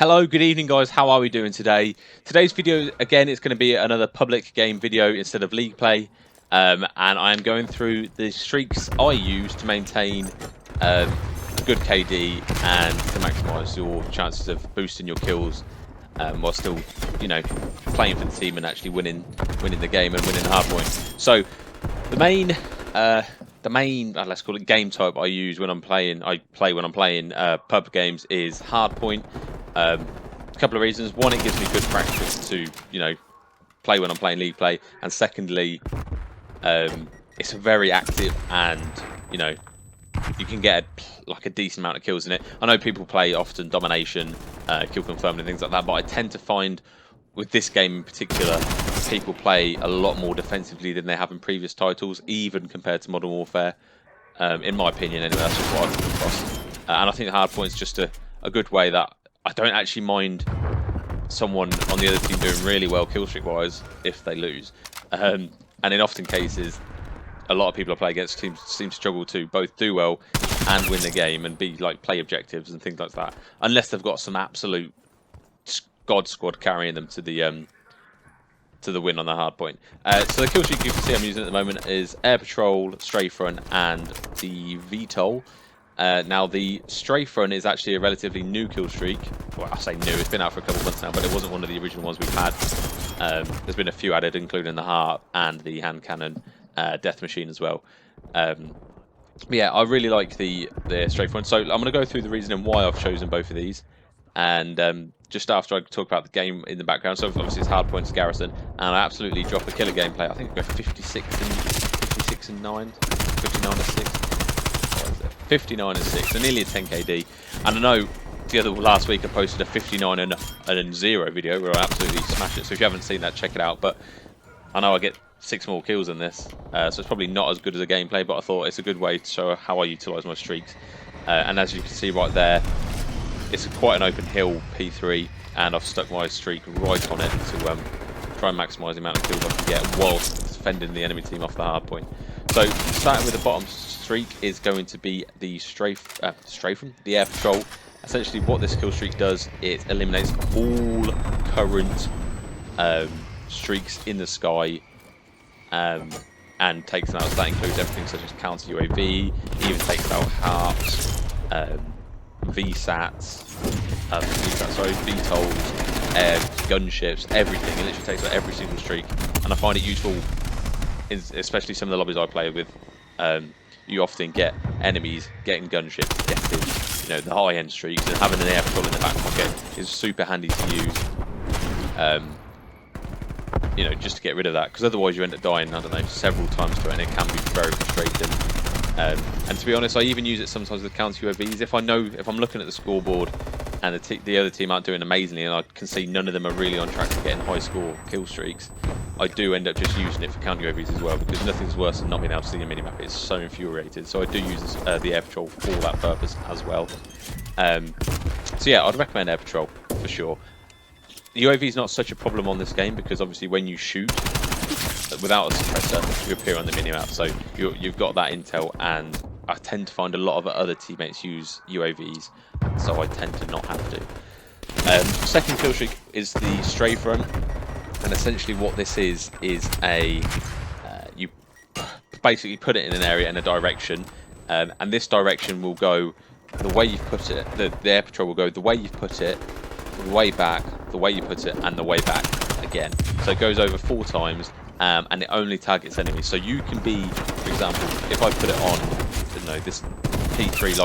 Hello, good evening guys, how are we doing today? Today's video, again, it's going to be another public game video instead of league play. And I am going through the streaks I use to maintain a good KD and to maximise your chances of boosting your kills while still, playing for the team and actually winning the game and winning the hardpoint. So the main let's call it game type I use when I'm playing. When I'm playing pub games is hardpoint. A couple of reasons. One, it gives me good practice to play when I'm playing league play, and secondly, it's very active and you can get a decent amount of kills in it. I know people play often domination, kill confirmed and things like that, but I tend to find with this game in particular, people play a lot more defensively than they have in previous titles, even compared to Modern Warfare. In my opinion, anyway, that's just what I've come across. And I think hardpoint's just a good way that I don't actually mind someone on the other team doing really well killstreak-wise if they lose. And in often cases, a lot of people I play against seem to struggle to both do well and win the game and be play objectives and things like that, unless they've got some absolute god squad carrying them to the win on the hard point. So the kill streak you can see I'm using at the moment is Air Patrol, Strafe Run, and the VTOL. Now the Strafe Run is actually a relatively new kill streak. Well, I say new, it's been out for a couple of months now, but it wasn't one of the original ones we've had. There's been a few added, including the Heart and the Hand Cannon Death Machine as well. But yeah, I really like the Strafe Run. So I'm going to go through the reasoning why I've chosen both of these. And just after I talk about the game in the background, so obviously it's hardpoints Garrison, and I absolutely drop a killer gameplay. I think I go 56 and 9, 59 and 6. 59 and 6, so nearly a 10 KD. And I know last week I posted a 59 and 0 video where I absolutely smashed it. So if you haven't seen that, check it out. But I know I get 6 more kills in this, so it's probably not as good as a gameplay. But I thought it's a good way to show how I utilise my streaks. And as you can see right there, it's quite an open hill P3, and I've stuck my streak right on it to try and maximise the amount of kills I can get whilst defending the enemy team off the hard point. So starting with the bottom streak is going to be the the Air Patrol. Essentially what this kill streak does, it eliminates all current streaks in the sky and takes them out. So that includes everything such as counter UAV, even takes out harps, VSATs, VTOLs, gunships, everything. It literally takes out every single streak, and I find it useful, especially some of the lobbies I play with. You often get enemies getting gunships, getting the high-end streaks, and having an air patrol in the back pocket is super handy to use. Just to get rid of that, because otherwise you end up dying, I don't know, several times to it, and it can be very frustrating. And to be honest, I even use it sometimes with counter UAVs. If I'm looking at the scoreboard and the other team aren't doing amazingly, and I can see none of them are really on track to getting high score kill streaks, I do end up just using it for counter UAVs as well, because nothing's worse than not being able to see a minimap. It's so infuriated. So I do use the Air Patrol for that purpose as well. So yeah, I'd recommend Air Patrol for sure. The UAV is not such a problem on this game, because obviously when you shoot without a suppressor, you appear on the minimap, so you've got that intel, and I tend to find a lot of other teammates use UAVs, so I tend to not have to. Second kill streak is the Strafe Run, and essentially what this is a you basically put it in an area in a direction, and this direction will go the way you've put it. The Air Patrol will go the way you've put it, the way back, the way you put it, and the way back again. So it goes over 4 times. And it only targets enemies. So you can be, for example, if I put it on, this P3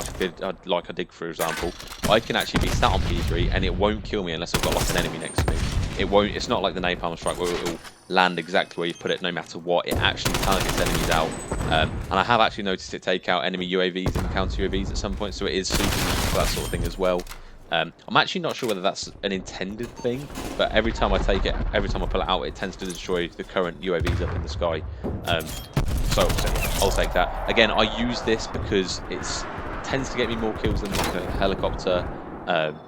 like I did, for example, I can actually be sat on P3 and it won't kill me unless I've got an enemy next to me. It won't. It's not like the napalm strike where it will land exactly where you put it, no matter what. It actually targets enemies out. And I have actually noticed it take out enemy UAVs and counter UAVs at some point. So it is super useful for that sort of thing as well. I'm actually not sure whether that's an intended thing, but every time I pull it out, it tends to destroy the current UAVs up in the sky. So I'll take that. Again, I use this because it tends to get me more kills than like a helicopter.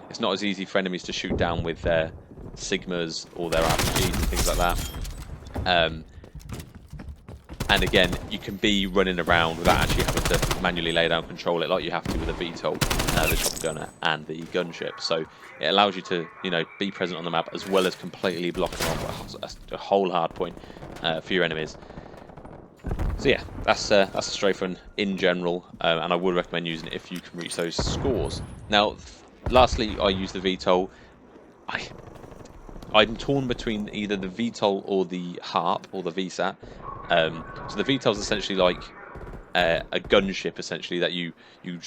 It's not as easy for enemies to shoot down with their Sigmas or their RPGs and things like that. And again, you can be running around without actually having to manually lay down control it like you have to with a VTOL, the chopper gunner, and the gunship. So it allows you to, you know, be present on the map as well as completely blocking off a whole hard point for your enemies. So yeah, that's a strafe run in general, and I would recommend using it if you can reach those scores. Now, lastly, I use the VTOL. I'm torn between either the VTOL or the HARP or the VSAT. So the VTOL is essentially like a gunship, essentially, that you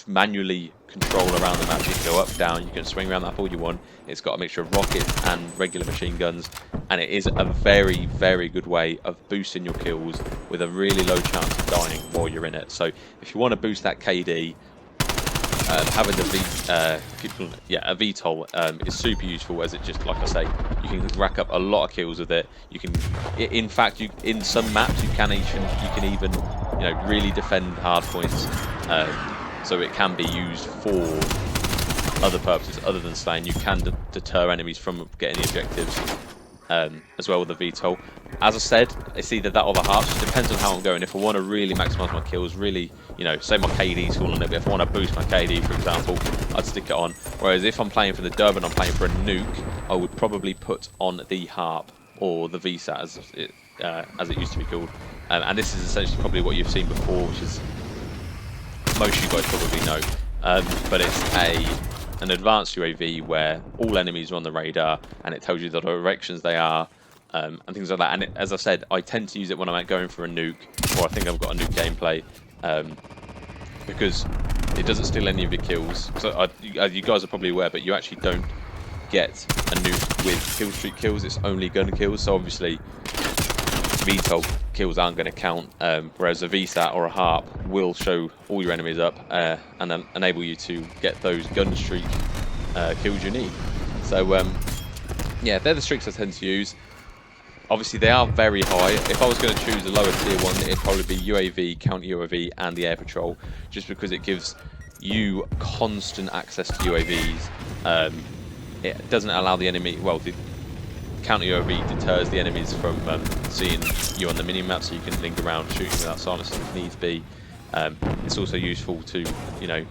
manually control around the map. You can go up, down, you can swing around that all you want. It's got a mixture of rockets and regular machine guns, and it is a very, very good way of boosting your kills with a really low chance of dying while you're in it. So if you want to boost that KD, having the a VTOL is super useful, as it just, like I say, you can rack up a lot of kills with it. You can, in fact, in some maps you can even you know, really defend hard points. So it can be used for other purposes other than slaying. You can deter enemies from getting the objectives as well with the VTOL. As I said, it's either that or the HARP. It depends on how I'm going. If I want to really maximise my kills, really, you know, say my KD's falling a little bit. If I want to boost my KD, for example, I'd stick it on. Whereas if I'm playing for the dub and I'm playing for a nuke, I would probably put on the HARP or the VSAT, as it used to be called. And this is essentially probably what you've seen before, which is most of you guys probably know. But it's an advanced UAV where all enemies are on the radar, and it tells you the directions they are, and things like that. And as I said, I tend to use it when I'm going for a nuke, or I think I've got a nuke gameplay, because it doesn't steal any of your kills. So you guys are probably aware, but you actually don't get a nuke with killstreak kills. It's only gun kills. So obviously, VTOL kills aren't going to count, whereas a VSAT or a HARP will show all your enemies up and enable you to get those gun streak kills you need. So yeah, they're the streaks I tend to use. Obviously, they are very high. If I was going to choose a lower tier one, it'd probably be UAV, counter UAV, and the air patrol, just because it gives you constant access to UAVs. It doesn't allow the enemy, well, the counter UAV deters the enemies from seeing you on the mini-map, so you can link around shooting without silencing if needs be. It's also useful to, you know,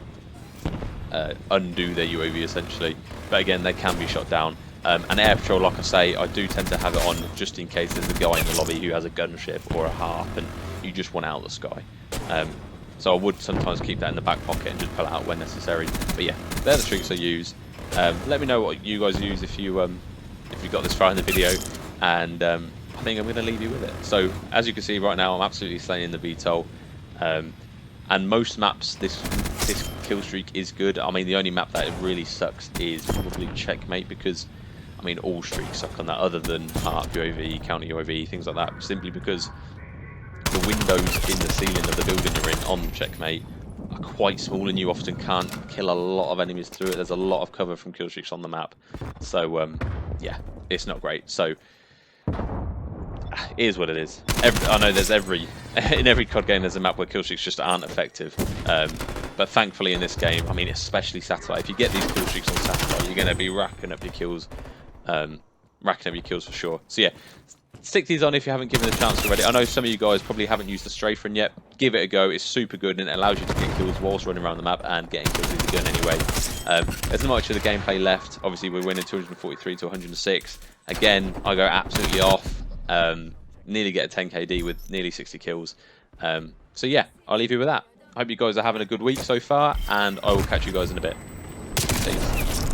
undo their UAV essentially, but again, they can be shot down. And air patrol, like I say, I do tend to have it on just in case there's a guy in the lobby who has a gunship or a HARP and you just want out of the sky. So I would sometimes keep that in the back pocket and just pull it out when necessary. But yeah, they're the streaks I use. Let me know what you guys use if you got this far in the video, and I think I'm going to leave you with it. So as you can see right now, I'm absolutely slaying the VTOL, and most maps this kill streak is good. I mean, the only map that it really sucks is probably Checkmate, because I mean all streaks suck on that, other than HARP, UAV, counter UAV, things like that, simply because the windows in the ceiling of the building you're in on Checkmate are quite small, and you often can't kill a lot of enemies through it. There's a lot of cover from kill streaks on the map, so yeah, it's not great. So it is what it is. I know there's in every COD game there's a map where kill streaks just aren't effective, but thankfully in this game, I mean, especially satellite, if you get these kill streaks on satellite, you're going to be racking up your kills for sure. So yeah, stick these on if you haven't given it a chance already. I know some of you guys probably haven't used the strafe run yet. Give it a go. It's super good, and it allows you to get kills whilst running around the map and getting kills with the gun anyway. There's not much of the gameplay left. Obviously, we're winning 243 to 106. Again, I go absolutely off. Nearly get a 10 KD with nearly 60 kills. So yeah, I'll leave you with that. I hope you guys are having a good week so far, and I will catch you guys in a bit. Peace.